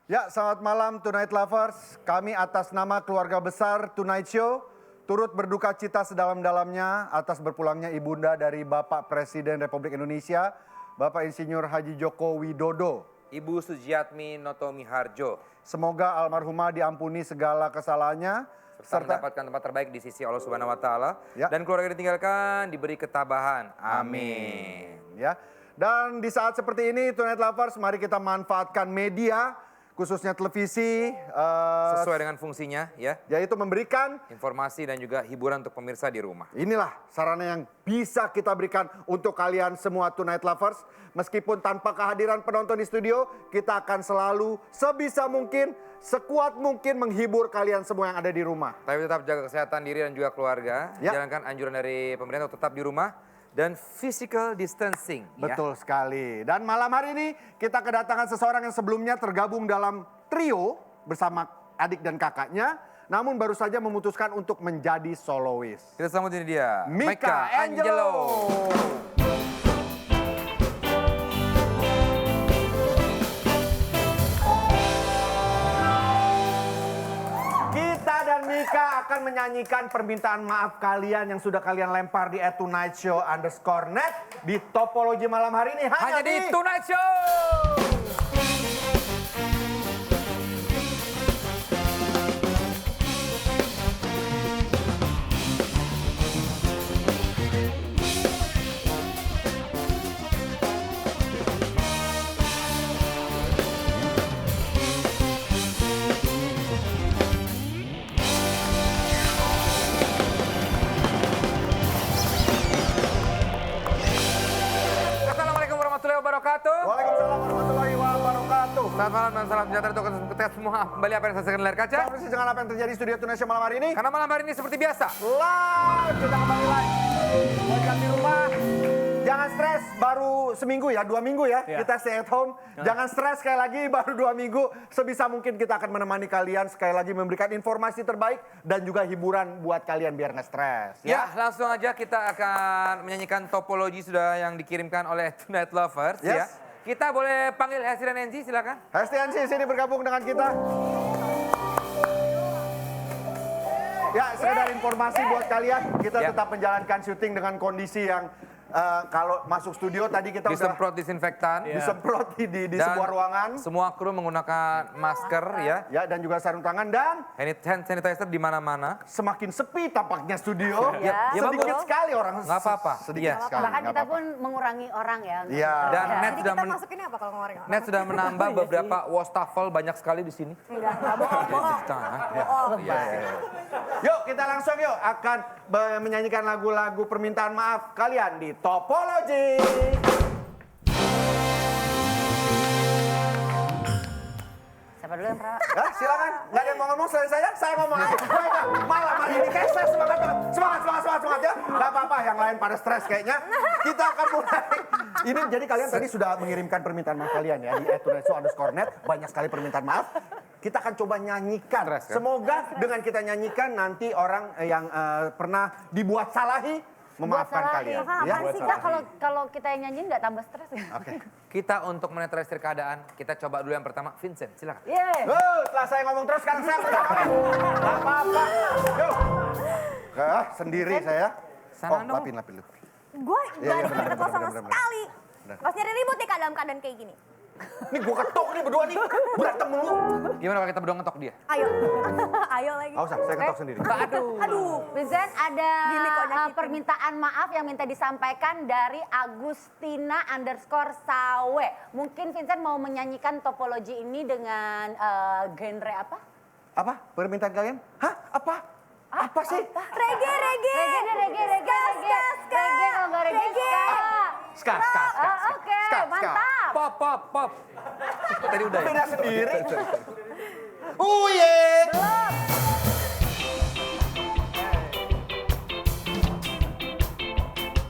Ya, selamat malam Tonight Lovers. Kami atas nama keluarga besar Tonight Show turut berduka cita sedalam-dalamnya atas berpulangnya ibunda dari Bapak Presiden Republik Indonesia, Bapak Insinyur Haji Joko Widodo. Ibu Sujiatmi Noto Miharjo. Semoga almarhumah diampuni segala kesalahannya serta mendapatkan tempat terbaik di sisi Allah Subhanahu wa taala dan keluarga yang ditinggalkan diberi ketabahan. Amin. Ya. Dan di saat seperti ini Tonight Lovers, mari kita manfaatkan media khususnya televisi sesuai dengan fungsinya ya, yaitu memberikan informasi dan juga hiburan untuk pemirsa di rumah. Inilah sarana yang bisa kita berikan untuk kalian semua Tonight Lovers. Meskipun tanpa kehadiran penonton di studio, kita akan selalu sebisa mungkin, sekuat mungkin menghibur kalian semua yang ada di rumah. Tapi tetap jaga kesehatan diri dan juga keluarga. Ya. Jalankan anjuran dari pemerintah untuk tetap di rumah dan physical distancing. Betul sekali. Dan malam hari ini kita kedatangan seseorang yang sebelumnya tergabung dalam trio bersama adik dan kakaknya, namun baru saja memutuskan untuk menjadi solois. Kita sambut ini dia, Mika Angelo. Kita dan Mika akan menyanyikan permintaan maaf kalian yang sudah kalian lempar di @tonightshow_net di Topologi malam hari ini Hanya di Tonight Show. Assalamualaikum warahmatullahi wabarakatuh. Waalaikumsalam warahmatullahi wabarakatuh. Selamat malam dan salam sejahtera untuk kita semua. Kembali apa yang saya saksikan di layar kaca. Persis dengan apa yang terjadi di studio Tonight Show malam hari ini. Karena malam hari ini seperti biasa. Live, kita kembali live. Buat kalian di rumah, jangan stres, baru seminggu ya, 2 minggu ya, kita stay at home. Jangan stres sekali lagi, baru 2 minggu. Sebisa mungkin kita akan menemani kalian sekali lagi memberikan informasi terbaik dan juga hiburan buat kalian biar nggak stres. Ya, langsung aja kita akan menyanyikan topologi sudah yang dikirimkan oleh Tonight Lovers ya. Yes. Kita boleh panggil Hesti dan Enzi, silakan. Hesti Ansi sini bergabung dengan kita. Ya, sekedar informasi buat kalian, kita tetap menjalankan syuting dengan kondisi yang kalau masuk studio tadi kita Disemprot disinfektan. disemprot di Dan sebuah ruangan. semua kru menggunakan masker ya. Ya, dan juga sarung tangan dan Hand sanitizer di mana-mana. semakin sepi tampaknya studio. Ya, Sedikit bagus. sekali orang. Nggak apa-apa. Sedikit Iya. sekali. Bahkan nggak kita apa-apa. pun mengurangi orang ya. Iya. Dan Ya. Net Jadi sudah kita masukinnya apa kalau ngoreng? Net sudah menambah beberapa wastafel banyak sekali di sini. Enggak bohong. Bohong. Iya. Yuk, kita langsung yuk akan menyanyikan lagu-lagu permintaan maaf kalian di Topologi. Siapa dulu yang pernah? Ya, silakan. Nggak ada yang mau ngomong selain saya ngomong aja. Baiklah, malam hari ini kayak saya semangat banget. Semangat ya. Nggak apa-apa, yang lain pada stres kayaknya. Kita akan mulai. Ini jadi kalian tadi sudah mengirimkan permintaan maaf kalian ya di @tonightshow_net. Banyak sekali permintaan maaf. Kita akan coba nyanyikan. Stres, kan? Semoga dengan kita nyanyikan nanti orang yang pernah dibuat salahi memaafkan kalian. Ya, sih Kak, kalau kita yang nyanyiin nggak tambah stres ya? Oke. Kita untuk menetralisir keadaan, kita coba dulu yang pertama. Vincent, silakan. Yeay. Setelah saya ngomong terus sekarang saya nggak apa-apa. Yuk. Sendiri saya. Sana dong. Lapin. Gue Iya, gak ada benar, ketok sama benar. sekali. Benar. Pas nyari ribut nih Kak dalam keadaan kayak gini. Nih gue ketok nih berdua nih. Berantem mulu. Gimana kalau kita berdua ngetok dia? Ayo. Ayo lagi. Nggak usah, saya ketok sendiri. Aduh. Vincent, ada Gini kok nyakitin. permintaan maaf yang minta disampaikan dari Agustina_Sawe. Mungkin Vincent mau menyanyikan topologi ini dengan genre apa? Apa? Permintaan kalian? Hah? Apa? Apa sih? Reggae. Reggae kalau nggak reggae, ska. Ska. Oke, Ska. mantap. Pop. Tadi udah ya? Beda sendiri. Uye.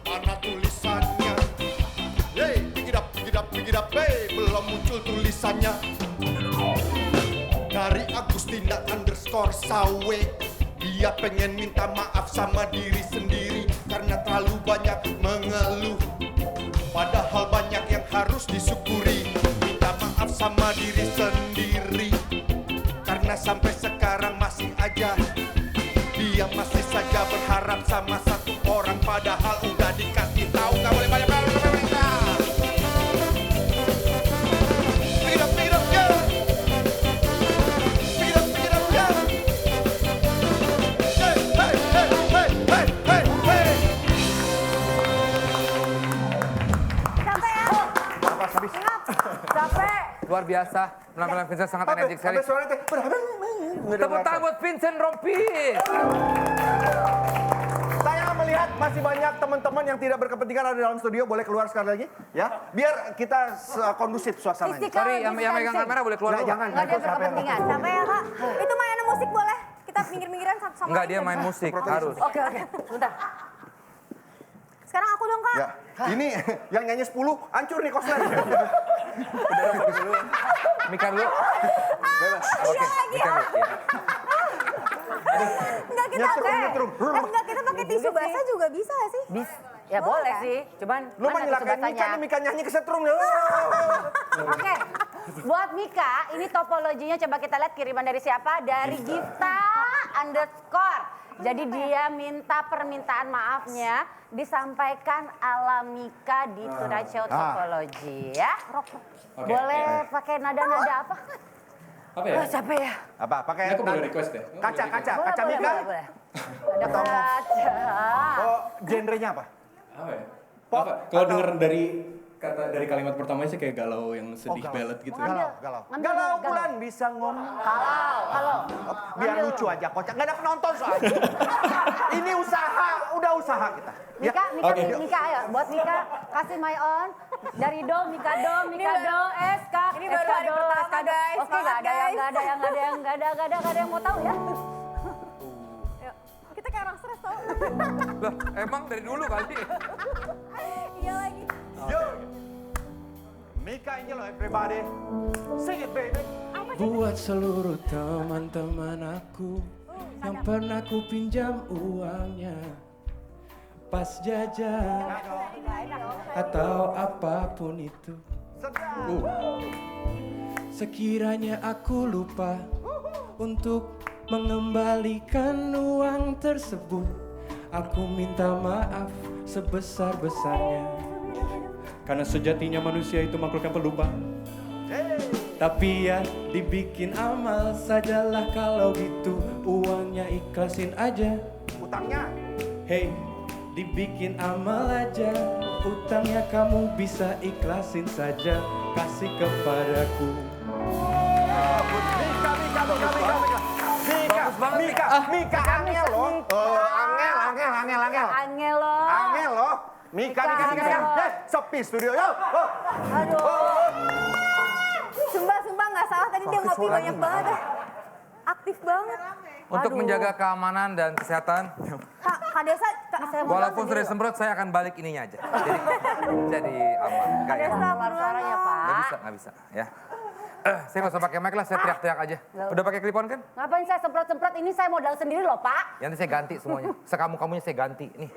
Mana tulisannya? Hey, pick it up, hey, belum muncul tulisannya. Dari Agustina_Sawe, dia pengen minta maaf sama diri sendiri karena terlalu banyak mengeluh. Padahal banyak yang harus disyukuri. Minta maaf sama diri sendiri. sampai sekarang masih aja dia masih saja berharap sama satu orang, padahal udah dikasih tahu nggak boleh banyak mereka. Speed up, yeah. Speed up, yeah. Hey, hey, hey, hey, hey, hey, hey. Sampai ya. Apa habis? Capek. Luar biasa, penampilan Vincent sangat energi sekali. Sampai suaranya Tepuk tangan buat Vincent Rompis. Saya melihat masih banyak teman-teman yang tidak berkepentingan ada dalam studio, boleh keluar sekali lagi, ya. Biar kita kondusif suasananya. Physical Sorry, yang megang kamera boleh keluar dulu. Jangan, Nggak ada yang berkepentingan. Sampai ya kak. Itu mainan musik boleh? Kita minggir-minggiran sama Enggak, dia main musik, harus. Oke, bentar. Sekarang aku dong kak. Ya, ini yang nyanyi 10, hancur nih kosnya. Mika dulu. Bebas. Oke, Mika dulu. Ya. Enggak kita Nyetrum. enggak kita pakai tisu basah juga bisa gak sih? Ya boleh sih, cuman Lu mah mana nyelakain Mika kesubatannya? nih, Mika nyanyi kesetrum. Oke, buat Mika, ini topologinya coba kita lihat kiriman dari siapa? Dari Gifta _. Jadi dia minta permintaan maafnya disampaikan ala Mika di Tonight Show Topologi ya. Boleh pakai nada-nada apa? Apa ya? Oh, capek ya. Apa? Pakai Ini aku boleh request ya? kaca Boleh, Mika. boleh. Ada kaca. Oh, genrenya apa? Apa ya? Pop Apa? Kalau atau- denger dari kalimat pertamanya sih kayak galau yang sedih ballad gitu. Galau. Ngambil, Galau galau. bulan bisa ngomong. Kalau Biar lucu aja, kocak. Nggak ada penonton soalnya. Ini usaha, udah usaha kita. Ya. Mika, ayo buat Mika kasih my on dari Do, Mika Do, SK, Ini baru hari pertama, guys. Oke, nggak ada yang mau tahu ya. Yuk. Kita kayak orang stres tau. Loh, emang dari dulu kali. Iya lagi. Yo. Mika ini loh everybody. Sing it baby. Buat seluruh teman-teman aku yang pernah ku pinjam uangnya pas jajan atau apapun itu. Sekiranya aku lupa untuk mengembalikan uang tersebut, aku minta maaf sebesar-besarnya. Karena sejatinya manusia itu makhluk yang pelupa. Tapi ya dibikin amal sajalah kalau gitu, uangnya ikhlasin aja. Utangnya. Hey, dibikin amal aja, utangnya kamu bisa ikhlasin saja, kasih kepadaku. Mika angel loh. Angel. Angel loh. Mika. Angel. Sepi studio yo. Aduh. Sumpah nggak salah tadi dia ngopi banyak banget ya. Aktif banget. Untuk menjaga keamanan dan kesehatan, Kak Desa, saya mau walaupun bilang sudah sendiri. semprot, saya akan balik ininya aja. Jadi aman. Nggak ya? Desa, Keluar suaranya, Pak. Nggak bisa, ya. Saya nggak usah pakai mic lah, saya teriak-teriak aja. Udah pakai clip-on kan? Ngapain saya semprot-semprot? Ini saya modal sendiri loh, Pak. Nanti saya ganti semuanya. Sekamu-kamunya saya ganti. Nih.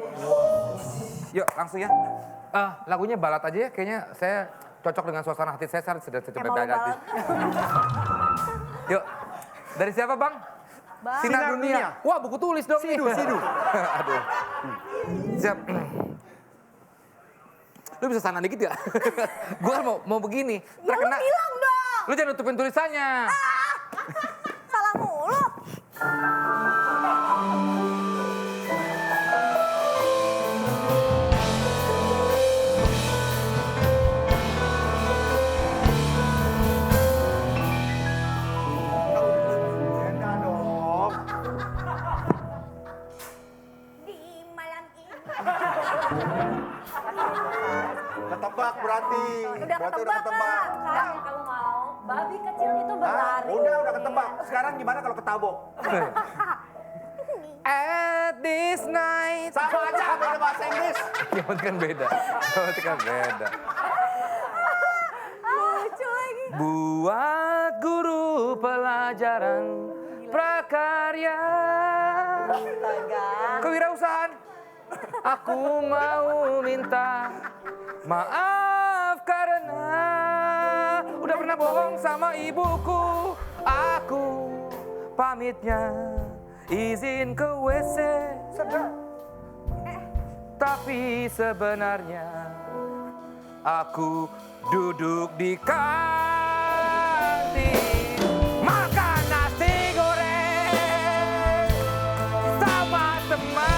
Yuk, langsung ya. Lagunya balat aja ya, kayaknya saya cocok dengan suasana hati saya sudah coba Emang lu balat. balat. Yuk, dari siapa Bang? Sinar Dunia. Wah, buku tulis dong nih. Sidu. Aduh. Siap. Lu bisa sana dikit gak? Gue kan mau begini. Ya lu bilang dong. Lu jangan nutupin tulisannya. Salah mulu. Beda dong. Di malam ini. Ketebak berarti. Udah Berarti ketebak, Kak. Sekarang yang kamu mau, babi kecil itu berlari. Udah ketebak. Sekarang gimana kalau ketabok? At this night. Sama aja beda bahasa Inggris. Ya kan beda. Berarti kan beda. Lucu lagi. Buat guru pelajaran prakarya kewirausahaan, aku mau minta maaf karena udah pernah bohong sama ibuku. Aku pamitnya izin ke WC. Tapi sebenarnya aku duduk di kantin makan nasi goreng sama teman.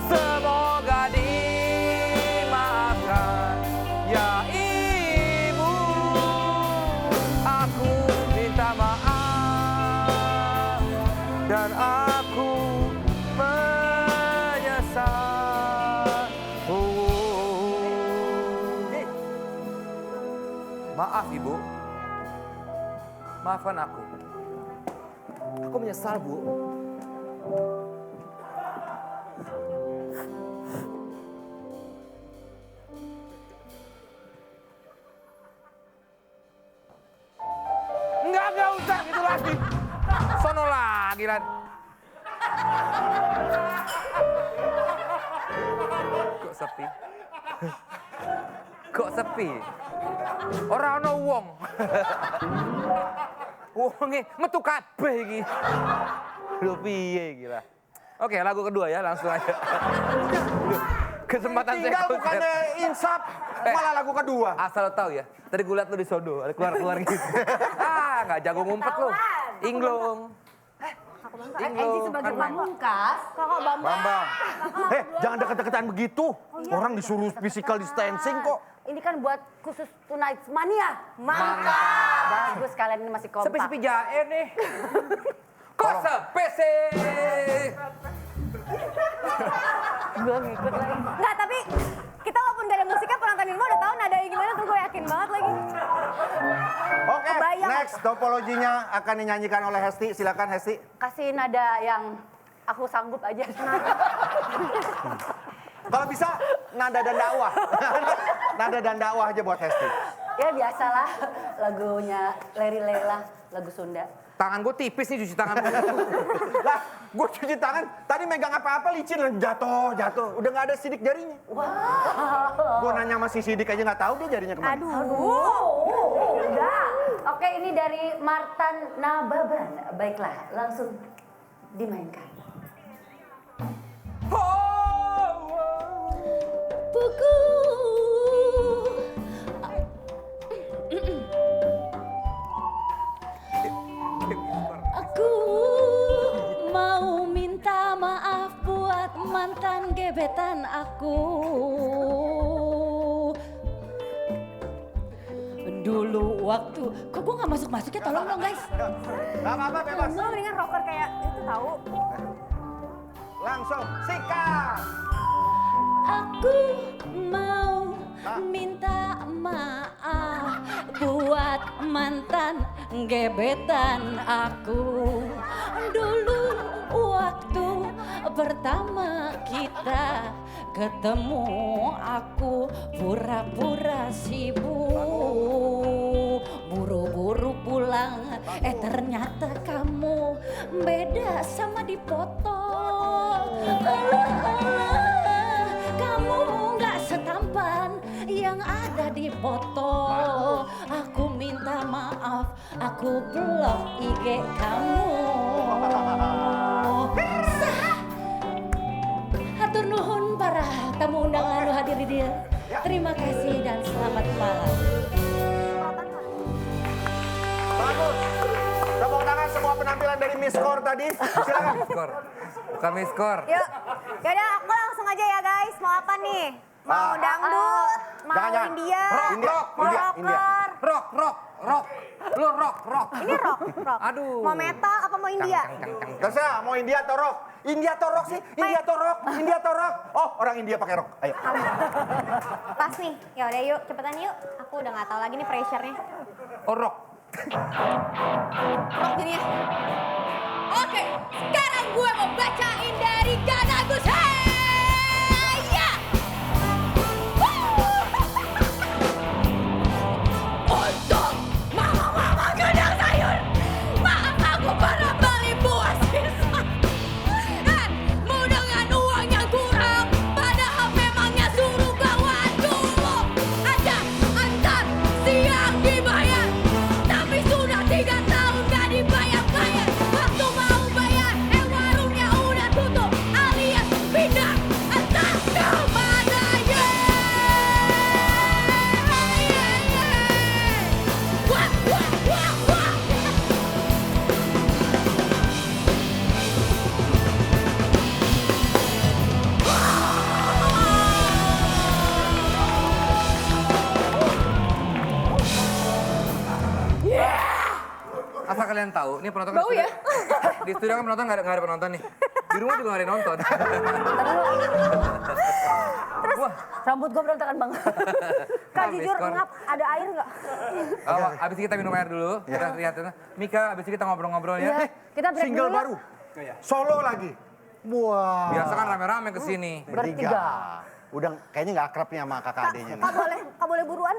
Semoga dimaafkan ya ibu. Aku minta maaf dan aku menyesal. Maaf ibu, maafkan aku. Aku menyesal bu. Enggak usah gitu lagi. Sono lagi Lan. Kok sepi? Kok sepi? Ora ono wong. Wonge metu kabeh iki. Lho piye iki lah. Oke, lagu kedua ya, langsung aja. Kesempatan saya Tinggal bukannya insap, malah lagu kedua. Asal lo tahu ya, tadi gue liat lo di sodo, ada keluar-keluar gitu. Nggak jago ngumpet lo. Inglong. Enzi sebagai pamungkas. Kakak Bambang. Jangan deket-deketan begitu. Orang disuruh physical distancing kok. Ini kan buat khusus Tonight's Mania. Mantap. Bagus kalian ini masih kompak. Sepi-sepi jae nih. Kok sepi sih? Gue ngikut lagi. Enggak, tapi kita walaupun gak ada musiknya, penonton ini udah tahu nadanya gimana tuh, gue yakin banget lagi. Oke, Kebayang. next topologinya akan dinyanyikan oleh Hesti. Silakan Hesti. Kasih nada yang aku sanggup aja. Kalau bisa nada dan dakwah. Nada dan dakwah aja buat Hesti. Ya biasalah lagunya Leri Lela, lagu Sunda. Tangan gue tipis nih cuci tangan. Lah, gue cuci tangan, tadi megang apa-apa licin, jatuh. Udah nggak ada sidik jarinya. Wow. Gue nanya sama si sidik aja nggak tahu dia jarinya kemana. Udah. Oke, ini dari Martan Nababan. Baiklah, langsung dimainkan. Buku aku mau minta maaf buat mantan gebetan aku. Dulu waktu, kok gue gak masuk-masuk ya, tolong dong guys. Gak apa-apa, bebas. Gue mendingan rocker kayak itu tahu. Langsung, sikat. Aku mau minta maaf buat mantan gebetan aku. Dulu waktu pertama kita ketemu, aku pura-pura sibuk, buru-buru pulang, ternyata kamu beda sama di foto. Kamu nggak setampan yang ada di foto. Aku minta maaf, aku blok IG kamu. Hatur nuhun para tamu undangan anu hadir di dia. Terima kasih dan selamat malam. Bagus. Tepuk tangan semua penampilan dari Miss Kor tadi. Silakan. Skor. Bukan miskor. Yuk, yaudah aku langsung aja ya guys. Mau apa nih? Mau dangdut? Mau Jangan. India? Mau rocker? Rock. Lu rock. Ini rock. Aduh. Mau metal apa mau India? Terserah, mau India atau rock? India atau rock sih? India atau rock? Oh, orang India pakai rock. Ayo. Pas nih. Yaudah yuk, cepetan yuk. Aku udah gak tahu lagi nih pressure-nya. Oh, rock. Rock gini ya. Oke, sekarang gue mau bacain dari Ganagus. Hey, ya. Untuk mama-mama gedang sayur, maaf aku pernah beli buah sisa. Mau dengan uang yang kurang, padahal memangnya suruh bawa dulu. Ada antar siang dibayar, tapi sudah 3 tahun Asal kalian tahu, ini penonton Bau ya? Di studio kan penonton nggak ada penonton nih. Di rumah juga nggak ada yang nonton. Wah, Rambut gue berantakan banget. Kak Habis, jujur, Kon. ngap, ada air nggak? abis ini kita minum air dulu. Kita lihat. Mika, abis ini kita ngobrol-ngobrol ya. Iya, kita break Single dulu ya. baru. Solo lagi. Wah. Biasa kan rame-rame kesini. Bertiga. Udah kayaknya nggak akrab nih sama kakak adiknya. nih. Kak boleh buruan?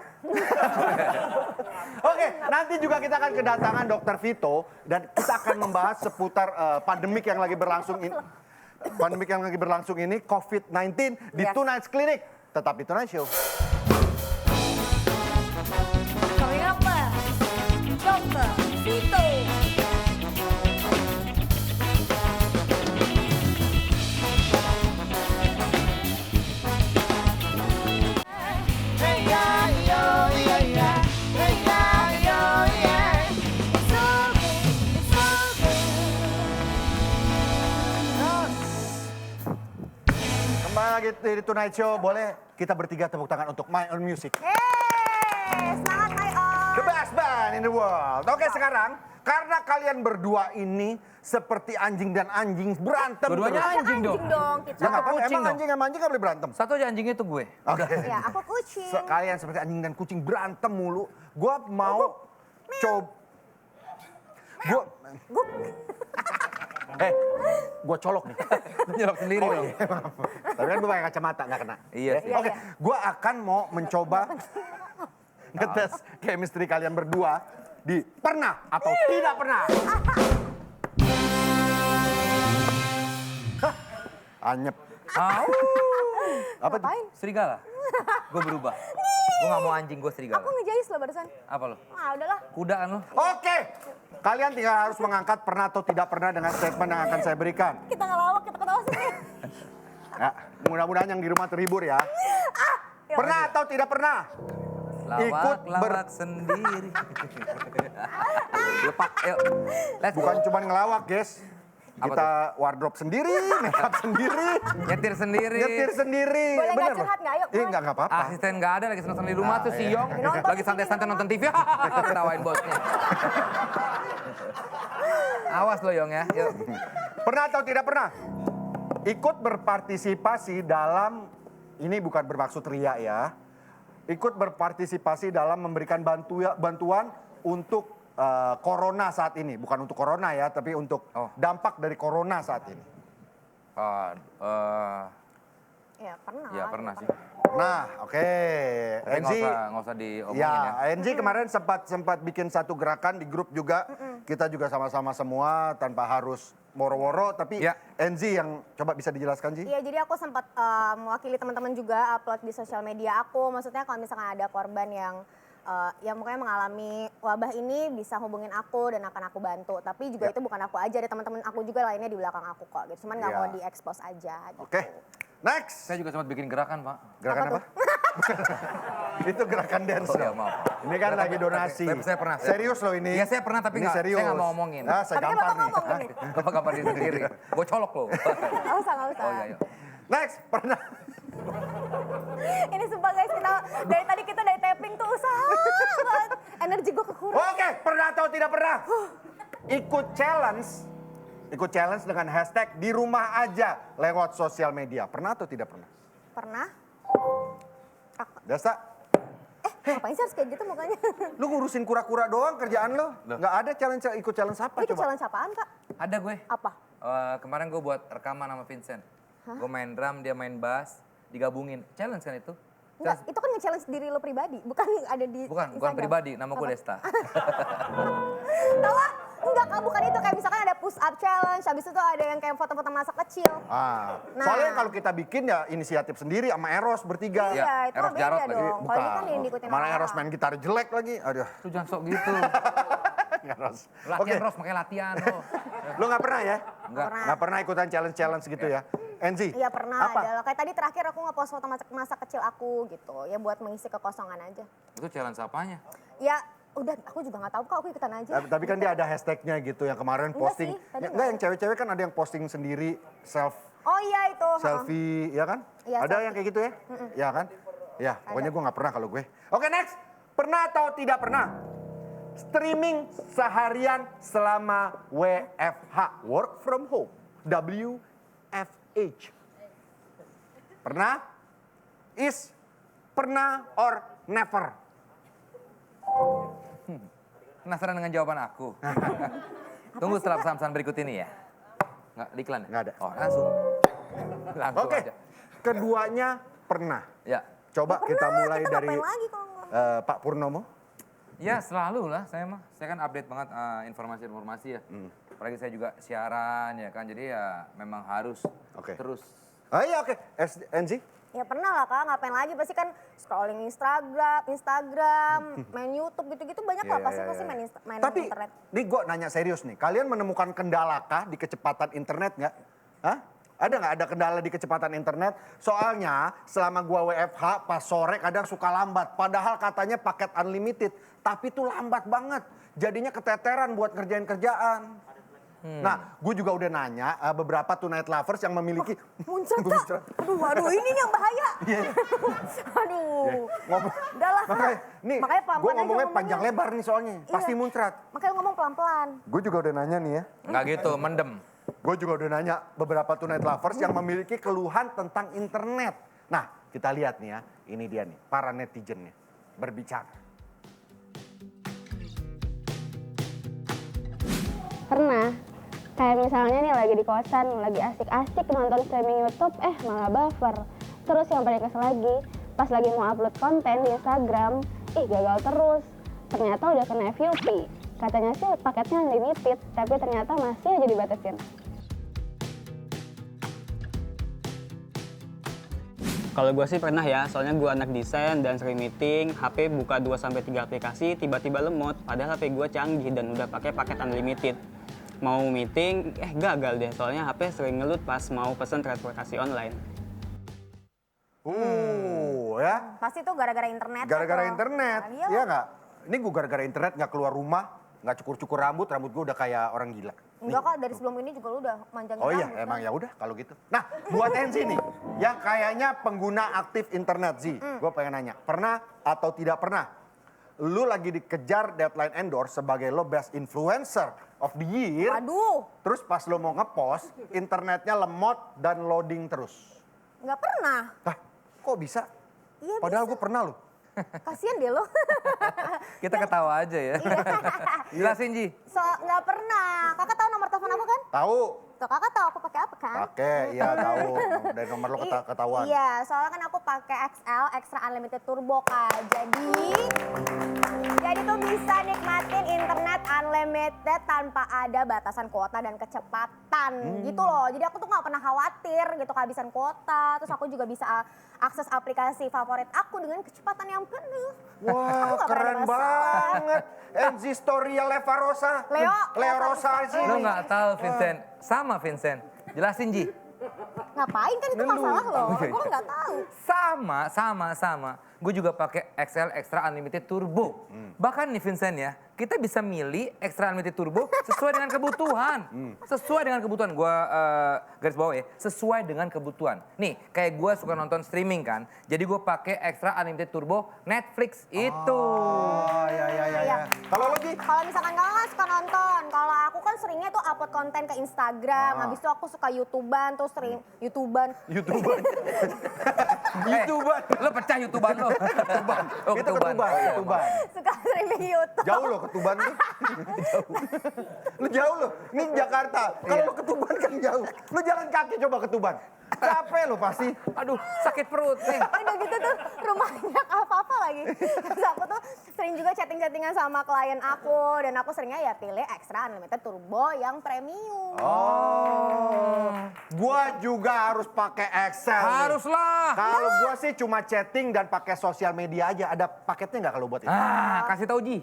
Oke, nanti juga kita akan kedatangan Dr. Vito dan kita akan membahas seputar pandemik yang lagi berlangsung ini. Pandemik yang lagi berlangsung ini COVID-19 di Yes. Tonight Clinic. Tetap di Tonight Show. Coming up Dr. Vito. Kembali lagi di Tonight Show. Boleh kita bertiga tepuk tangan untuk My Own Music. Semangat My On. The best band in the world. Oke, sekarang karena kalian berdua ini seperti anjing dan anjing berantem. Dua-duanya terus. anjing dong. dong kita. Ya nggak apa-apa, kucing emang dong. anjing sama anjing nggak boleh berantem. Satu aja anjingnya itu gue. Oke. Ya, aku kucing. Kalian seperti anjing dan kucing berantem mulu. Gua mau coba. Gua colok nih. Nyelok sendiri dong. Iya, maaf. Tapi kan gue pakai kacamata, nggak kena. Iya sih. Oke, gue akan mau mencoba ngetes chemistry kalian berdua di pernah atau tidak pernah. Hah, anyep. Apa tuh? Ngapain? Serigala. Gue berubah. Gue gak mau anjing, gue serigala. Aku ngejais lo barusan. Apa lo? Ah, udahlah. Kuda kan lo? Oke, kalian tinggal harus mengangkat pernah atau tidak pernah dengan statement yang akan saya berikan. Kita ngelawak, kita ketawa sendiri. Ya, mudah-mudahan yang di rumah terhibur ya. Pernah atau tidak pernah? Ikut Lawak sendiri. Lepak, yuk. Let's go. Bukan cuma ngelawak, guys. Apa Kita wardrobe sendiri, makeup sendiri, Nyetir sendiri. nyetir sendiri. Boleh nggak Bener loh. curhat nggak? Yuk, Ih, mulai. nggak apa-apa. Asisten nggak ada, lagi seneng-seneng di rumah tuh si Yong. Nonton Lagi di santai-santai sini nonton TV. Ketawain bosnya. Awas lo Yong ya. Yuk. Pernah atau tidak pernah? Ikut berpartisipasi dalam, ini bukan bermaksud riak ya. Ikut berpartisipasi dalam memberikan bantuan untuk corona saat ini. Bukan untuk corona ya, tapi untuk dampak dari corona saat ini. Ya, pernah. Ya pernah sih. Nah, oke. Tapi Enzi, nggak usah diomongin ya. ya, Enzi kemarin sempat bikin satu gerakan di grup juga. Kita juga sama-sama semua tanpa harus woro-woro. Tapi Ya. Enzi yang coba bisa dijelaskan Ji? Iya, jadi aku sempat mewakili teman-teman juga upload di sosial media aku. Maksudnya kalau misalkan ada korban yang mukanya mengalami wabah ini bisa hubungin aku dan akan aku bantu. Tapi juga itu bukan aku aja, ada teman-teman aku juga lainnya di belakang aku kok. Gitu. Cuman nggak Ya. mau diekspos aja. Gitu. Oke, next. Saya juga sempat bikin gerakan Pak. Gerakan apa? Itu gerakan dance. Oh, ya, maaf. Ini kan lagi donasi. Saya pernah. Serius loh ini. Iya saya pernah tapi Ini nggak. serius. Saya nggak mau ngomongin. Ah, saya Tapi gampar kenapa nih. ngomong nih? Bapak gambar diri sendiri. Gue colok lo. Nggak usah, nggak usah. Oh iya, iya. Next, pernah. Ini sumpah guys, kita dari tadi kita dari tapping tuh usaha banget. Energi gue kekurangan. Oke, pernah atau tidak pernah? Ikut challenge dengan hashtag di rumah aja lewat sosial media. Pernah atau tidak pernah? Pernah? Desta, Ngapain sih harus kayak gitu mukanya? lu ngurusin kura-kura doang kerjaan lo? Nggak ada challenge, ikut challenge apa Ini coba? challenge apaan kak? Ada gue. Apa? Kemarin gue buat rekaman sama Vincent. Gue main drum, dia main bass, digabungin. Challenge kan itu? Enggak, itu kan nge-challenge diri lo pribadi, bukan ada di Bukan Instagram. pribadi, nama gue Apa? Desta. Tahu ah? Enggak kak, bukan itu. Kayak misalkan ada push up challenge, habis itu ada yang kayak foto-foto masa kecil. Ah, Nah. soalnya kalau kita bikin ya inisiatif sendiri sama Eros bertiga. Ya, Iya, itu Eros beda Jarot lagi. dong. Kalau ini kan yang diikutin Mana orang-orang. Eros main gitar jelek lagi. Aduh, Lu jangan sok gitu. Eros. Latihan Ros, makanya latihan lo. Lo nggak pernah ya? Enggak. Nggak pernah ikutan challenge gitu ya? Enzi? Iya pernah, Apa? adalah kayak tadi terakhir aku nge-post foto masa kecil aku gitu. Ya buat mengisi kekosongan aja. Itu challenge apanya? Ya udah, aku juga nggak tahu kak, aku ikutan aja. Tapi kan dia ada hashtagnya gitu yang kemarin Enggak posting. sih, tadi Enggak, yang cewek-cewek kan ada yang posting sendiri Oh iya itu. selfie, ya kan? Iya, Ada selfie. yang kayak gitu ya? Ya kan? Ya, pokoknya gue nggak pernah kalau gue. Oke, next. Pernah atau tidak pernah? streaming seharian selama WFH, work from home, WFH. Pernah? Is, pernah or never? Penasaran dengan jawaban aku? Tunggu setelah pesan-pesan berikut ini ya. Nggak, di iklan ya? Nggak ada. Oh, langsung. Langsung Oke, aja. keduanya pernah. Ya. Coba kita mulai kita dari ngapain lagi kalau nggak? Pak Purnomo. Ya selalu lah saya mah. Saya kan update banget informasi-informasi ya. Apalagi saya juga siaran ya kan. Jadi ya memang harus Oke. terus. Oh iya oke, NZ? Ya pernah lah Kak, ngapain lagi? Pasti kan scrolling Instagram, main YouTube gitu-gitu banyak lah. Pasti main Tapi, internet. nih gue nanya serius nih. Kalian menemukan kendala kah di kecepatan internet nggak? Hah? Ada nggak ada kendala di kecepatan internet? Soalnya selama gua WFH pas sore kadang suka lambat. Padahal katanya paket unlimited. Tapi tuh lambat banget. Jadinya keteteran buat ngerjain kerjaan. Nah, gue juga udah nanya beberapa tonight lovers yang memiliki... Muncrat Kak. Aduh ini yang bahaya. Aduh. Ngomong. Udah lah Kak. Makanya pelan-pelan Gue aja ngomongnya ngomongnya. panjang lebar nih soalnya. Pasti Iya. muncrat. Makanya ngomong pelan-pelan. Gue juga udah nanya nih ya. Nggak gitu, mendem. Gue juga udah nanya beberapa tonight lovers yang memiliki keluhan tentang internet. Nah, kita lihat nih ya. Ini dia nih, para netizennya berbicara. Pernah. Kayak misalnya nih lagi di kosan, lagi asik-asik nonton streaming YouTube, malah buffer. Terus yang paling kesel lagi, pas lagi mau upload konten di Instagram, gagal terus. Ternyata udah kena FYP. Katanya sih paketnya unlimited, tapi ternyata masih aja dibatasin. Kalau gue sih pernah ya, soalnya gue anak desain dan sering meeting, HP buka 2-3 aplikasi, tiba-tiba lemot. Padahal HP gue canggih dan udah pakai paket unlimited. Mau meeting, gagal deh, soalnya HP sering ngelut pas mau pesen transportasi online. Ya. Pasti tuh gara-gara internet. Gara-gara atau- internet, Ah, iya. iya nggak? Ini gue gara-gara internet nggak keluar rumah, nggak cukur-cukur rambut gue udah kayak orang gila. Enggak Kak, dari sebelum ini juga lu udah manjangin Oh iya, rambut, emang kan? ya udah kalau gitu. Nah, buat Enzi nih, yang kayaknya pengguna aktif internet Zi, gue pengen nanya, pernah atau tidak pernah? Lu lagi dikejar deadline endorse sebagai lo best influencer of the year. Aduh, Terus pas lo mau ngepost, internetnya lemot dan loading terus. nggak pernah. Hah, kok bisa? Iya Padahal bisa. gue pernah loh. Kasian deh lo. Kita ketawa aja ya. Jelasin Ji. Nggak pernah. Kakak tahu nomor telepon aku kan? Tahu? Tuh kakak tahu aku pakai apa kan? Pakai, iya tahu. Dari nomor lo ketahuan. Iya, soalnya kan aku pakai XL Extra Unlimited Turbo Kak. Jadi tuh bisa nikmatin internet unlimited tanpa ada batasan kuota dan kecepatan gitu loh. Jadi aku tuh nggak pernah khawatir gitu kehabisan kuota. Terus aku juga bisa akses aplikasi favorit aku dengan kecepatan yang penuh. Aku Wah, nggak pernah keren ada masalah. banget. Enzi Storia Leva Rosa. Leo Rosa sih. Lu nggak tahu Vincent. Sama Vincent. Jelasin Ji. Ngapain kan itu masalah loh. Gue nggak tahu. Sama. Gue juga pakai XL Extra Unlimited Turbo. Bahkan nih Vincent ya, kita bisa milih Extra Unlimited Turbo sesuai dengan kebutuhan. Sesuai dengan kebutuhan. Gue garis bawah ya, sesuai dengan kebutuhan. Nih, kayak gue suka nonton streaming kan. Jadi gue pakai Extra Unlimited Turbo Netflix itu. Oh, iya. Kalau lo Ji? Kalau misalkan kamu kan suka nonton, kalau aku kan seringnya tuh upload konten ke Instagram, habis itu aku suka YouTubean, terus sering YouTubean. YouTuber. Lo pecah YouTubean lo. Ketuban. Oh, Itu ketuban. ketuban. Oh, iya, Ketuban. Suka streaming YouTube. Jauh loh ketuban tuh. Jauh. Lu jauh loh. Ini Jakarta. Kalau lu ketuban kan jauh. Lu jalan kaki coba ketuban. Capek lo pasti. Aduh, sakit perut nih. Udah gitu tuh rumahnya apa-apa lagi. Terus aku tuh sering juga chatting-chattingan sama klien aku. Dan aku seringnya ya pilih Extra Unlimited Turbo yang premium. Gua juga harus pakai Excel. nih. Haruslah. Kalau gua sih cuma chatting dan pakai sosial media aja. Ada paketnya nggak kalau buat itu? Kasih tahu Ji.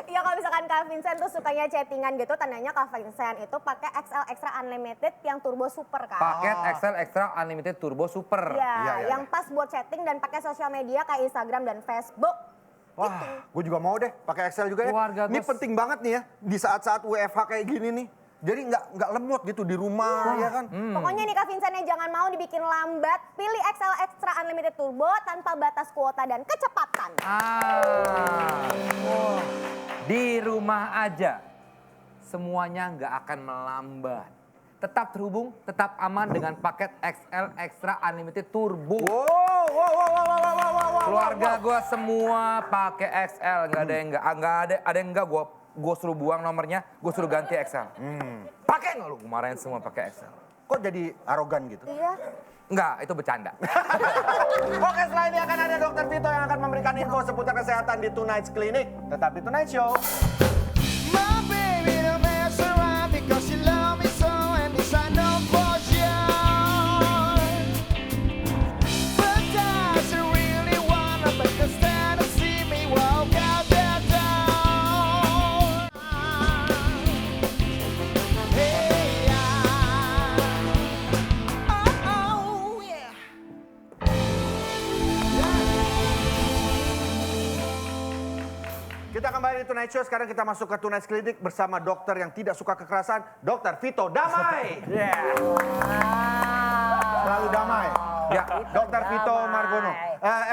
Ya kalau misalkan Kak Vincent tuh sukanya chattingan gitu, tandanya Kak Vincent itu pakai XL Extra Unlimited yang Turbo Super Kak. Paket XL Extra Unlimited Turbo Super. Iya, yang pas buat chatting dan pakai sosial media kayak Instagram dan Facebook. Wah, gue juga mau deh pakai Excel juga ya. Keluarga Ini gua penting banget nih ya di saat-saat WFH kayak gini nih. Jadi nggak lemot gitu di rumah ya kan. Pokoknya nih Kak Vincentnya jangan mau dibikin lambat, pilih XL Extra Unlimited Turbo tanpa batas kuota dan kecepatan. Wah, rumah aja, semuanya nggak akan melambat. Tetap terhubung, tetap aman dengan paket XL Extra Unlimited Turbo. Keluarga gue semua pakai XL, nggak ada yang ada yang nggak gue suruh buang nomornya, gue suruh ganti XL. Pakai nggak lu? Kemarin semua pakai XL. Kok jadi arogan gitu? Iya. Enggak, itu bercanda. Oke, setelah ini akan ada Dr. Vito yang akan memberikan info seputar kesehatan di Tonight Clinic. Tetap di Tonight Show. My baby don't mess around because you love me so and this I know for sure. But does you really wanna make a stand and see me walk out that door? Hey, oh, yeah. Kita kembali di Tonight Show, sekarang kita masuk ke Tonight Clinic bersama dokter yang tidak suka kekerasan, Dr. Vito Damai. Selalu damai. Ya, Dr. Vito Margono.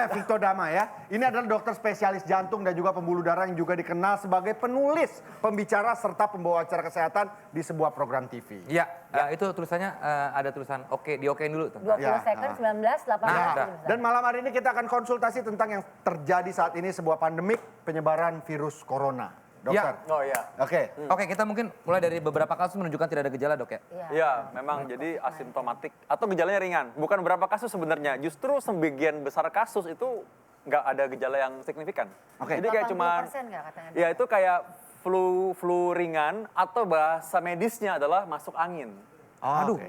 Vito Damai ya. Ini adalah dokter spesialis jantung dan juga pembuluh darah yang juga dikenal sebagai penulis, pembicara serta pembawa acara kesehatan di sebuah program TV. Ya, itu tulisannya ada tulisan oke, diokein dulu tuh. 20 Ya, second, 19, 18. Dan malam hari ini kita akan konsultasi tentang yang terjadi saat ini, sebuah pandemik penyebaran virus corona. Dokter. Oh iya. Oke. Oke, kita mungkin mulai dari beberapa kasus menunjukkan tidak ada gejala, Dok ya. Iya, memang jadi asimptomatik atau gejalanya ringan. Bukan beberapa kasus sebenarnya, justru sebagian besar kasus itu nggak ada gejala yang signifikan. Oke. Jadi kayak cuman, 80% nggak katanya? ya itu kayak flu ringan atau bahasa medisnya adalah masuk angin. Aduh,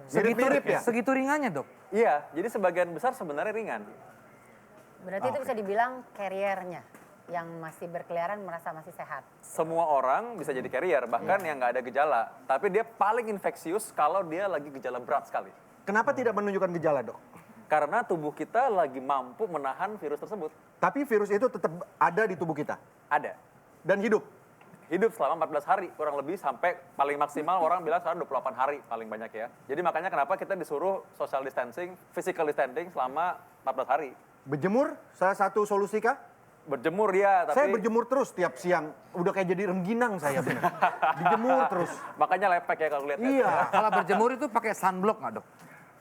Mirip-mirip ya? segitu ringannya, Dok. Iya, jadi sebagian besar sebenarnya ringan. Berarti itu bisa dibilang carrier-nya yang masih berkeliaran merasa masih sehat. Semua orang bisa jadi carrier, bahkan yang nggak ada gejala. Tapi dia paling infeksius kalau dia lagi gejala berat sekali. Kenapa tidak menunjukkan gejala, Dok? Karena tubuh kita lagi mampu menahan virus tersebut. Tapi virus itu tetap ada di tubuh kita Ada. dan hidup. Hidup selama 14 hari, kurang lebih sampai paling maksimal orang bilang sekarang 28 hari paling banyak ya. Jadi makanya kenapa kita disuruh social distancing, physical distancing selama 14 hari. Berjemur salah satu solusi kah? Berjemur ya, tapi... Saya berjemur terus tiap siang. Udah kayak jadi rengginang saya bener. Dijemur terus. Makanya lepek ya kalau lihat. Iya. Kalau berjemur itu pakai sunblock nggak, Dok?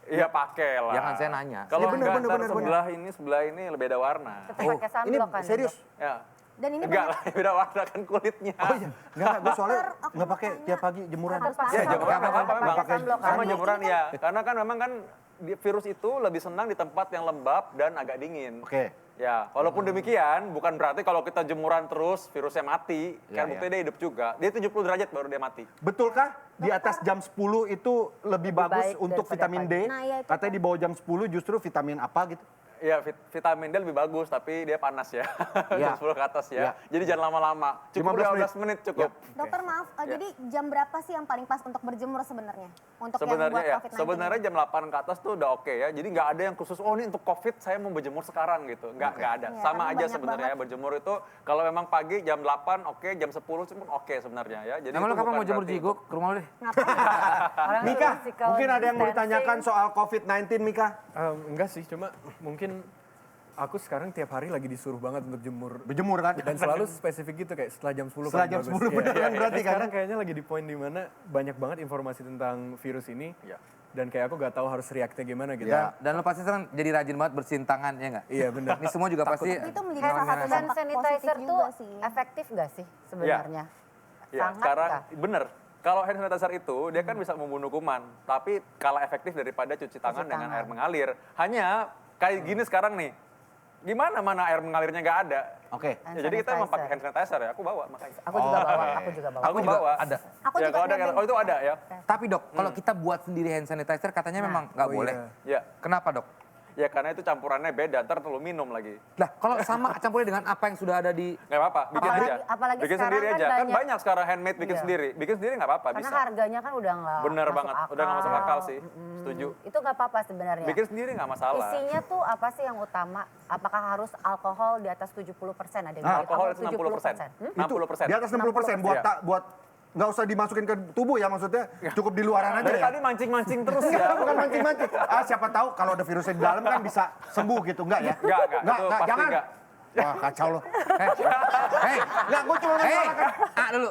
Iya pakai lah. Ya kan saya nanya. Kalau Ya, bener, enggak, bener, ntar bener. sebelah ini lebih ada warna. Tetap pakai Ini sunblock kan? serius? Ya. Dan ini Enggak lah, beda warna kan kulitnya. Oh iya. Enggak, gue soalnya nggak pakai tiap pagi jemuran. Harus pakai Ya jemuran sunblock, apa-apa pakai memang. sunblock kan? Sama jemuran ya. Karena kan memang kan virus itu lebih senang di tempat yang lembab dan agak dingin. Oke. Ya, walaupun demikian bukan berarti kalau kita jemuran terus virusnya mati. Kan buktinya dia hidup juga. Dia 70 derajat baru dia mati. Betulkah di atas jam 10 itu lebih bagus baik untuk daripada vitamin D? Nah, iya itu Katanya di bawah jam 10 justru vitamin apa gitu? Iya, vitamin D lebih bagus, tapi dia panas ya. Iya. 10 ke atas ya. Iya. Jadi jangan lama-lama. Cukup 15 15 menit cukup. Dokter maaf, Ya. jadi jam berapa sih yang paling pas untuk berjemur sebenarnya? Untuk yang Sebenarnya buat ya, COVID-19? sebenarnya jam 8 ke atas tuh udah oke ya. Jadi nggak ada yang khusus, oh ini untuk COVID saya mau berjemur sekarang gitu. Nggak ada. Iya, Sama karena aja banyak sebenarnya ya, banget. berjemur itu kalau memang pagi jam 8 oke, jam 10 pun oke sebenarnya ya. Jadi Emang lo itu kapan bukan mau jemur berarti- jigo? Ke rumah lo deh. Orang Mika, physical mungkin ada yang mau distancing. ditanyakan soal COVID-19, Mika? Enggak sih, cuma mungkin aku sekarang tiap hari lagi disuruh banget untuk jemur. Berjemur kan? Dan selalu spesifik gitu kayak setelah jam 10 Setelah paling jam bagus. 10 beneran berarti kan? Sekarang kayaknya lagi di poin dimana banyak banget informasi tentang virus ini. Iya. Dan kayak aku gak tahu harus react gimana gitu. Ya. Dan lo pasti sekarang jadi rajin banget bersihin tangan, ya nggak? Iya benar. Ini semua juga pasti... Tapi itu menjadi salah satu Hand dampak sanitizer positif tuh juga sih. efektif nggak sih sebenarnya? Ya, Sangat sekarang kah? bener. Kalau hand sanitizer itu dia kan bisa membunuh kuman, tapi kalah efektif daripada cuci tangan dengan tangan. air mengalir. Hanya kayak gini sekarang nih. Gimana mana air mengalirnya nggak ada? Oke. Hand Ya, jadi kita emang sanitizer. pakai hand sanitizer ya. Aku bawa makanya. Aku juga bawa, aku juga bawa. Aku juga bawa. ada. Aku Ya, juga kalau ada, nebeng. oh itu ada ya. Tapi Dok, kalau kita buat sendiri hand sanitizer katanya memang nggak boleh. Ya, Kenapa, Dok? ya karena itu campurannya beda. Ntar terlalu minum lagi. Lah, kalau sama campurnya dengan apa yang sudah ada di... Nggak apa-apa, bikin Apalagi- aja. apalagi bikin sekarang sendiri kan aja. Kan banyak- banyak sekarang handmade bikin Iya. sendiri. Bikin sendiri nggak apa-apa, Karena bisa. harganya kan udah nggak Bener masuk banget, udah nggak masuk akal sih. Setuju. Itu nggak apa-apa sebenarnya. Bikin sendiri nggak masalah. Isinya tuh apa sih yang utama? Apakah harus alkohol di atas 70%? Ada yang bilang, Alkohol oh, itu 60%. 70%. Di atas 60% buat Iya. buat nggak usah dimasukin ke tubuh ya, maksudnya cukup di luaran aja Dari ya. tadi mancing-mancing terus Enggak, ya. bukan mancing-mancing. Siapa tahu kalau ada virusnya di dalam kan bisa sembuh gitu, enggak ya? Enggak, itu pasti jangan. enggak. Wah, kacau loh. Hei, Enggak, gue cuma hei, menyuarakan. dulu.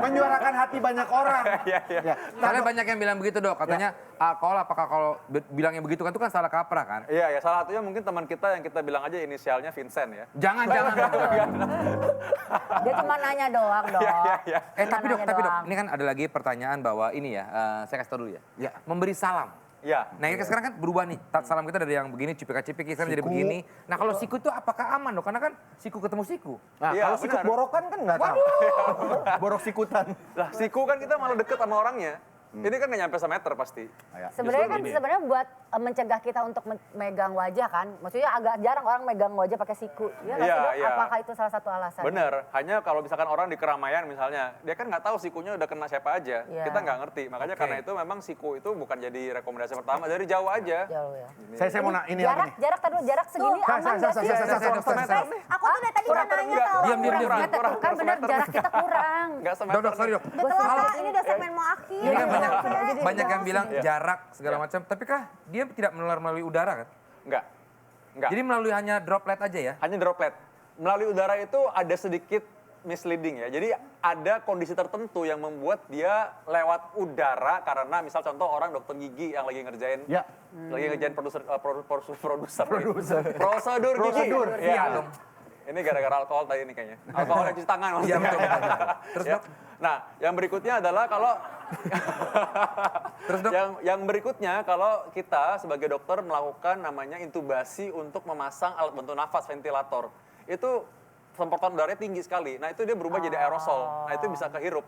Menyuarakan hati banyak orang. Iya, iya. Ya. Soalnya banyak yang bilang begitu dok, katanya alkohol apakah kalau bilangnya begitu kan itu kan salah kaprah kan? Iya, ya salah satunya mungkin teman kita yang kita bilang aja inisialnya Vincent ya. Jangan. Dia cuma nanya doang dong. Iya. Tapi dok, doang. ini kan ada lagi pertanyaan bahwa ini ya, saya kasih tau dulu ya. Ya. Memberi salam. Iya. Nah ini sekarang kan berubah nih, salam kita dari yang begini, cipika-cipiki, sekarang jadi begini. Nah kalau siku itu apakah aman dok? Karena kan siku ketemu siku. Nah, Iya, kalau sikut benar. borokan kan nggak tahu. Borok sikutan. Lah, siku kan kita malah deket sama orangnya. Ini kan nggak nyampe semeter pasti. Sebenarnya kan sebenarnya buat mencegah kita untuk megang wajah kan. Maksudnya agak jarang orang megang wajah pakai siku. Iya nggak sih, Dok? Iya. Apakah itu salah satu alasan? Bener, hanya kalau misalkan orang di keramaian misalnya, dia kan nggak tahu sikunya udah kena siapa aja. Iya. Kita nggak ngerti, makanya karena itu memang siku itu bukan jadi rekomendasi pertama, dari jauh aja. Jauh ya. Saya mau ini lagi nih. Jarak segini aman nggak sih? Semeter nih. Aku tuh dari tadi mau nanya tau. Diam. Kan benar jarak kita kurang. Nggak semeter. Dok, sorry dok. Udah telat Kak, ini udah segmen mau akhir. Ini kan Capek. banyak yang bilang Iya. jarak segala macam, tapi kah dia tidak menular melalui udara kan? Nggak. Jadi melalui hanya droplet aja ya? Hanya droplet. Melalui udara itu ada sedikit misleading ya. Jadi ada kondisi tertentu yang membuat dia lewat udara karena misal contoh orang dokter gigi yang lagi ngerjain Ya. lagi ngerjain prosedur Prosedur. gigi. Iya Iya dong. Ini gara-gara alkohol tadi ini kayaknya. Alkohol yang cuci tangan Iya maksudnya. betul. Terus Ya. dok? Nah, yang berikutnya adalah kalau Terus dok? yang berikutnya kalau kita sebagai dokter melakukan namanya intubasi untuk memasang alat bantu nafas ventilator. Itu semprotan udaranya tinggi sekali. Nah, itu dia berubah jadi aerosol. Nah, itu bisa kehirup.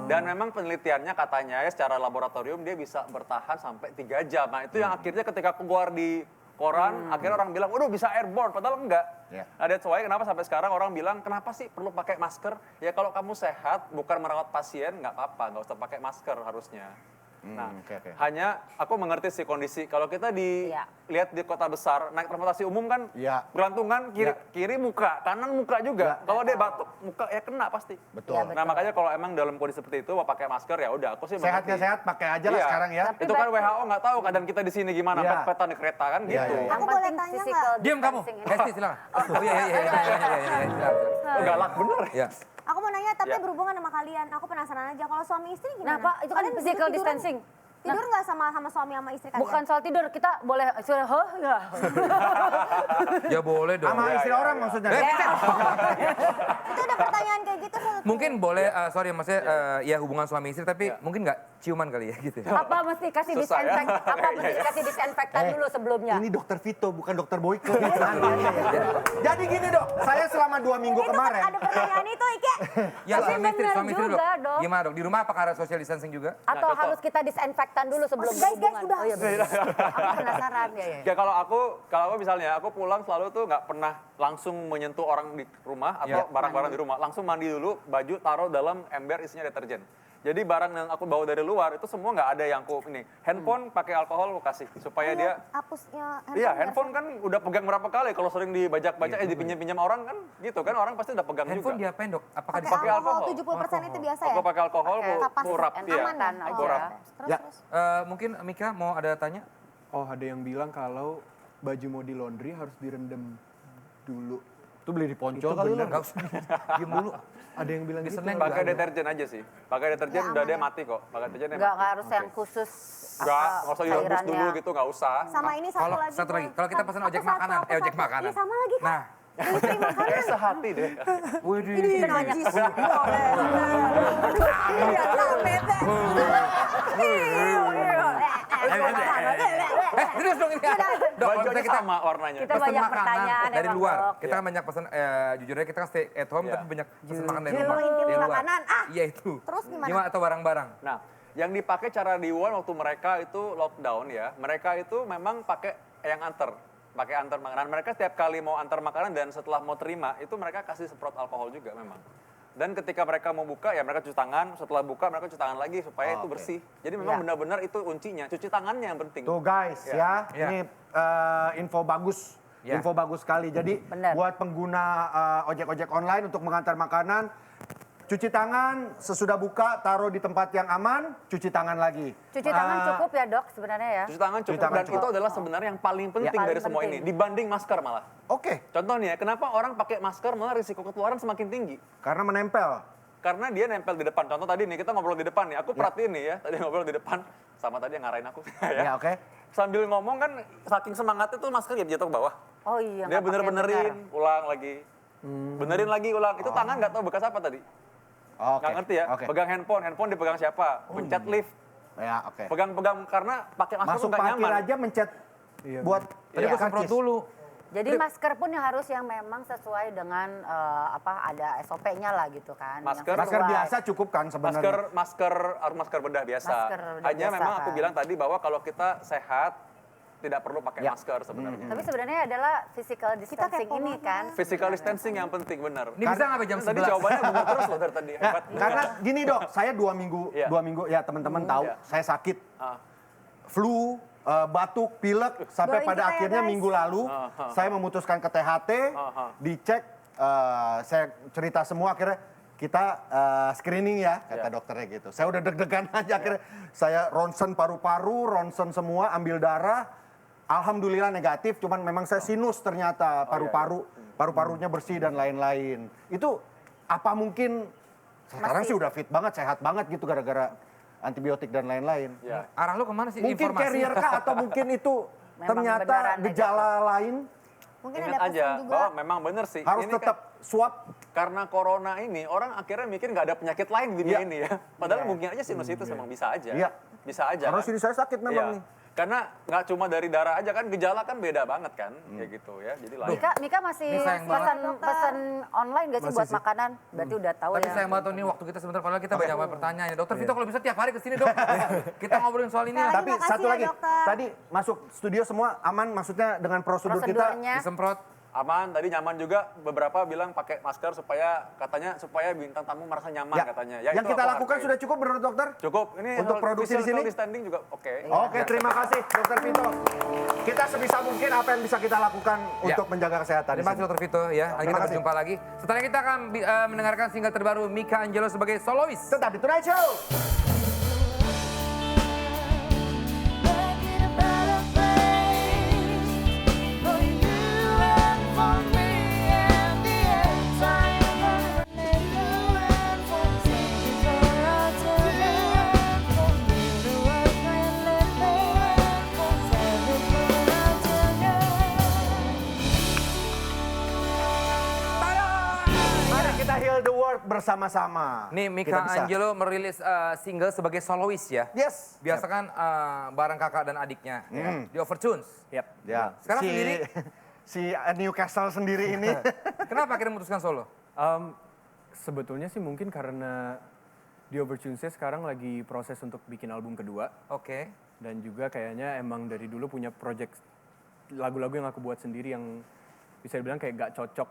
Dan memang penelitiannya katanya ya secara laboratorium dia bisa bertahan sampai 3 jam. Nah, itu yang akhirnya ketika keluar di koran, akhirnya orang bilang, waduh bisa airborne, padahal enggak. Ya. Nah, that's why kenapa sampai sekarang orang bilang, kenapa sih perlu pakai masker? Ya kalau kamu sehat, bukan merawat pasien, nggak apa-apa, nggak usah pakai masker harusnya. Nah, oke. hanya aku mengerti sih kondisi. Kalau kita lihat di kota besar, naik transportasi umum kan, Iya. gelantungan kiri muka, kanan muka juga. Kalau dia batuk, muka ya kena pasti. Betul. Nah, makanya kalau emang dalam kondisi seperti itu mau pakai masker ya udah, aku sih Sehatnya mengerti. sehat, pakai aja lah Iya. sekarang ya. Itu kan WHO nggak tahu keadaan kita di sini gimana, Iya. peta di kereta kan Iya, gitu. iya. Aku boleh tanya nggak? Diam kamu. Hesti silakan. Oh iya, silakan. Galak bener. Ya. Aku mau nanya tapi Ya. berhubungan sama kalian. Aku penasaran aja kalau suami istri Nah, gimana? Pak, itu kan Kalian physical tiduran- distancing. Tidur nggak sama suami sama istri kalian? Bukan soal tidur, kita boleh sudah ya. Ya boleh dong. Sama istri orang maksudnya. Itu ada pertanyaan kayak gitu. Mungkin boleh, sorry maksudnya ya hubungan suami istri, tapi mungkin nggak ciuman kali ya gitu. Apa mesti kasih Susah ya. disinfektan? Apa mesti kasih disinfektan dulu sebelumnya? Ini dokter Vito, bukan dokter Boyke. Jadi gini dok, saya selama 2 minggu Itu kan kemarin. ada pertanyaan itu, Ike. Ya Tapi suami istri benar dulu. juga, dok. Gimana dok? Di rumah apakah ada social distancing juga? Atau Nah, harus kita disinfektan dulu sebelum Guys, berhubungan? udah. Oh iya benar. Aku penasaran ya. Ya kalau aku misalnya aku pulang selalu tuh nggak pernah langsung menyentuh orang di rumah atau barang-barang di rumah, langsung mandi dulu, baju taruh dalam ember isinya deterjen. Jadi barang yang aku bawa dari luar itu semua nggak ada yang aku ini. Handphone pakai alkohol aku kasih supaya dia. Hapusnya Iya, handphone kan udah pegang berapa kali kalau sering dibajak-bajak dipinjam-pinjam orang kan gitu kan orang pasti udah pegang Handphone juga. diapain dok? Apakah pakai Pakai alkohol alkohol. 70% itu biasa ya? Aku pakai alkohol, Pakai kurap, kapas, iya. Aman kan? aja. Kurap. Terus, Ya. terus. Mungkin Mika mau ada tanya? Oh, ada yang bilang kalau baju mau di laundry harus direndam dulu. Itu beli di Poncol Itu kali lu. bener. Nggak usah. Diem dulu. Ada yang bilang Di gitu. Senen Pakai juga ada. deterjen aja sih. Pakai deterjen udah dia mati kok. Pakai deterjen dia Enggak mati. harus yang khusus. Nggak usah direbus cairannya. dulu gitu, nggak usah. Sama ini Kalau satu lagi. satu lagi, kalau kita pesan ojek Satu, makanan, satu, ojek satu. makanan. Iya, sama lagi kan. Nah, Istri makanan. Kayak sehati deh. waduh. Ini najis. Iya, bete. Terus dong ini. Dok, Baju kalau aja kita sama warnanya. Kita pesen banyak makanan pertanyaan dari emang, luar. Dok. Kita kan banyak pesan, jujur aja kita kan stay at home, Iya. tapi banyak pesan makan dari Jujur. rumah. Intim Dari luar. makanan, ah. Iya itu. Terus gimana? Gimana atau barang-barang? Nah, yang dipakai cara di Wuhan waktu mereka itu lockdown ya, mereka itu memang pakai yang antar makanan. Mereka setiap kali mau antar makanan dan setelah mau terima, itu mereka kasih semprot alkohol juga memang. Dan ketika mereka mau buka, ya mereka cuci tangan. Setelah buka, mereka cuci tangan lagi supaya itu bersih. Jadi memang benar-benar itu kuncinya. Cuci tangannya yang penting. Tuh guys ya, Iya. ini info bagus. Ya. Info bagus sekali. Jadi Benar. buat pengguna ojek-ojek online untuk mengantar makanan, cuci tangan sesudah buka, taruh di tempat yang aman, cuci tangan lagi. Cuci tangan cukup ya dok sebenarnya ya? Cuci tangan cukup. Cuci tangan Dan cukup. itu adalah sebenarnya yang paling penting Paling dari semua penting. ini. Dibanding masker malah. Oke, Contohnya, kenapa orang pakai masker malah risiko ketularan semakin tinggi? karena menempel. karena dia nempel di depan. Contoh tadi nih, kita ngobrol di depan nih. Aku perhatiin nih ya, tadi ngobrol di depan. Sama tadi yang ngarahin aku. Ya, oke. Sambil ngomong kan, saking semangatnya tuh masker jatuh ke bawah. Oh iya. Dia nggak pakai bener-benerin, benar. ulang lagi. Benerin lagi, ulang. Itu tangan nggak tahu bekas apa tadi. Oke. Nggak ngerti ya? Oke. Pegang handphone dipegang siapa? Pencet lift. Ya, oke. Pegang-pegang karena pakai masker Masuk nggak parkir nyaman. aja mencet buat Tadi gue semprot dulu. Jadi masker pun yang harus yang memang sesuai dengan ada SOP-nya lah gitu kan. yang Masker- Masker sesuai. biasa cukup kan sebenarnya. Masker bedah biasa. Masker bedah Hanya biasa, memang aku kan. bilang tadi bahwa kalau kita sehat tidak perlu pakai Ya. masker sebenarnya. Tapi sebenarnya adalah physical distancing kepo ini banget. kan. Physical distancing yang penting benar. Ini bisa nggak sampai jam Tadi 11? jawabannya benar terus loh dari tadi. Nah, Hebat. karena gini Dok, saya 2 minggu, Iya. 2 minggu ya teman-teman tahu, Iya. saya sakit, Ah. flu, batuk, pilek, sampai Doain pada kita ya, akhirnya guys. minggu lalu Ah. saya memutuskan ke THT, dicek, saya cerita semua akhirnya kita screening ya kata dokternya gitu. Saya udah deg-degan aja akhirnya saya ronsen paru-paru, ronsen semua, ambil darah. Alhamdulillah negatif, cuman memang saya sinus ternyata paru-parunya bersih dan lain-lain. Itu apa mungkin sekarang sih udah fit banget, sehat banget gitu gara-gara antibiotik dan lain-lain. Ya. Arah lu kemana sih? Mungkin Informasi. carrier kah atau mungkin itu Memang ternyata beneran aja. gejala lain Mungkin Ingat ada pesan aja juga. bahwa memang benar sih. harus Ini tetap swab. karena corona ini orang akhirnya mikir nggak ada penyakit lain di dunia Iya. ini ya. Padahal mungkin aja sinusitis memang bisa aja. Iya. Bisa aja. Karena kan? sini saya sakit memang Iya. nih. Karena nggak cuma dari darah aja kan, gejala kan beda banget kan, kayak gitu ya. Jadi lain. Mika masih Ini sayang banget. pesan online gak sih Masih buat sih. makanan? Berarti udah tahu Tapi ya. sayang banget tuh nih waktu kita sebentar, padahal kita banyak banget pertanyaan. Dokter Vito kalau bisa tiap hari kesini dok. Kita ngobrolin soal ini lah. Tapi makasih satu ya, lagi, dokter. tadi masuk studio semua aman, maksudnya dengan prosedur kita. Prosedurnya. Disemprot. Aman, tadi nyaman juga. Beberapa bilang pakai masker supaya bintang tamu merasa nyaman Ya. katanya. Yang itu kita aku lakukan hargai. sudah cukup menurut dokter? Cukup. Ini Untuk produksi di sini? physical distancing juga oke. Oke, terima kasih Dokter Vito. Kita sebisa mungkin apa yang bisa kita lakukan untuk menjaga kesehatan. Terima kasih Dokter Vito ya. Nanti Terima kita kasih. berjumpa lagi. Setelah kita akan mendengarkan single terbaru Mika Angello sebagai solois. Tetap di Tonight Show. Mari kita heal the world bersama-sama. Nih Kita Mika bisa. Angello merilis single sebagai solois ya. Yes. Biasa kan bareng kakak dan adiknya ya, di Overtunes. Yap. Ya. Sekarang si, sendiri? si Newcastle sendiri ini. Kenapa akhirnya memutuskan solo? Sebetulnya sih mungkin karena di Overtunes sekarang lagi proses untuk bikin album kedua. Oke. Dan juga kayaknya emang dari dulu punya project lagu-lagu yang aku buat sendiri yang bisa dibilang kayak gak cocok.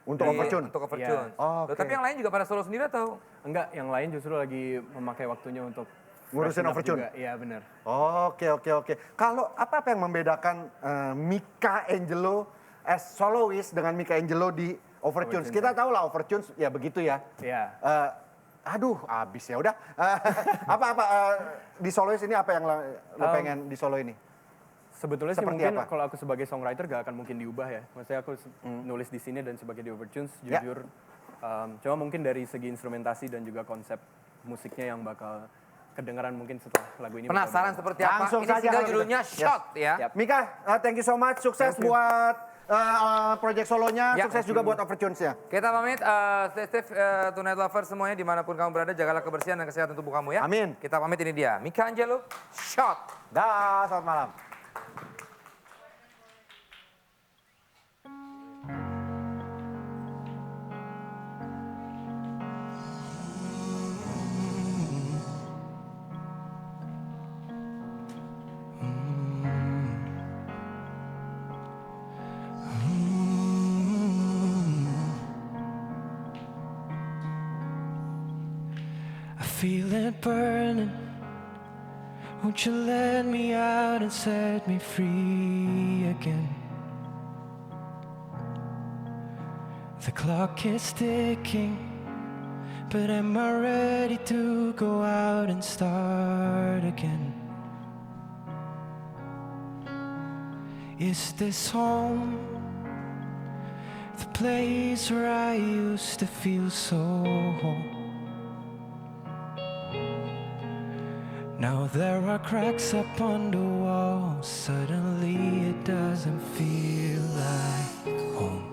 Untuk Di- Overtune. Untuk Overtunes. Iya. Oh, Loh, oke. tapi yang lain juga pada solo sendiri atau? Enggak, yang lain justru lagi memakai waktunya untuk Ngurusin freshen up Overtune? juga. Iya benar. Oke. Kalau apa yang membedakan Mika Angello as soloist dengan Mika Angello di Overtunes? Overtunes, Kita tahu lah Overtunes ya begitu ya. Iya. Aduh, abis ya udah. Di soloist ini apa yang lo pengen di solo ini? Sebetulnya sih Seperti mungkin apa? kalau aku sebagai songwriter gak akan mungkin diubah ya. Maksudnya aku nulis di sini dan sebagai di Overtunes Ya. jujur. Cuma mungkin dari segi instrumentasi dan juga konsep musiknya yang bakal kedengaran mungkin setelah lagu ini. bakal Penasaran berbeda. seperti apa? Langsung Ini saja single kalau gitu. judulnya Yes. Shot ya. Yap. Mika, thank you so much. Sukses Thank you. buat project solonya, Ya. sukses juga buat Overtunes-nya. Kita pamit, stay safe Tonight Lovers semuanya dimanapun kamu berada, jagalah kebersihan dan kesehatan tubuh kamu ya. Amin. Kita pamit, ini dia, Mika Angello, Shot. Dah, selamat malam. I feel it burning. Won't you let me out and set me free again? The clock is ticking, but am I ready to go out and start again? Is this home? The place where I used to feel so home. Now there are cracks up on the wall. Suddenly it doesn't feel like home.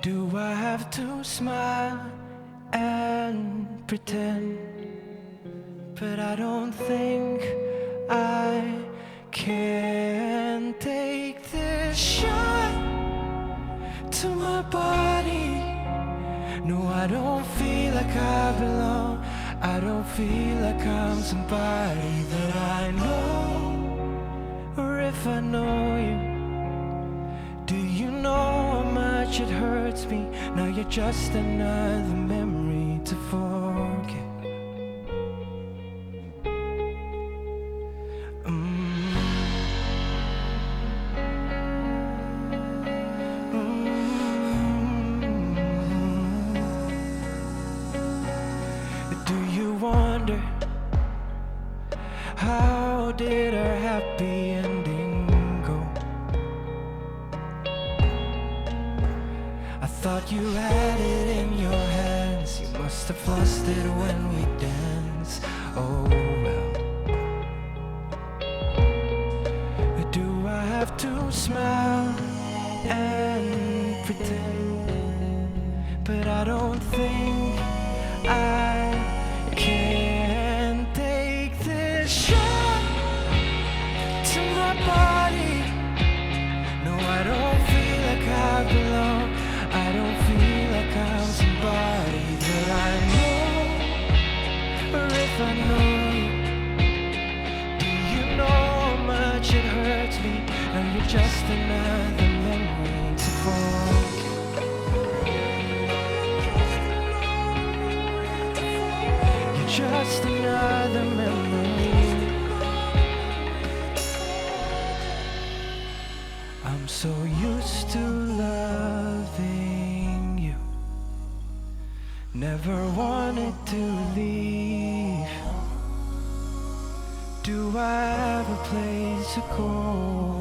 Do I have to smile and pretend? But I don't think I can take this shot to my body. No, I don't feel like I belong. I don't feel like I'm somebody that I know. Or if I know you, do you know how much it hurts me? Now you're just another memory to forget. Do you wonder how did our happy ending go? I thought you had it in your hands. You must have lost it when we danced. Oh well. Do I have to smile and pretend? But I don't think I can take this shot to my body. No, I don't feel like I belong. I don't feel like I'm somebody that I know. Or if I know you, do you know how much it hurts me? Now you're just another memory to forget. You're just another memory. I'm so used to loving you. Never wanted to leave. Do I have a place to go?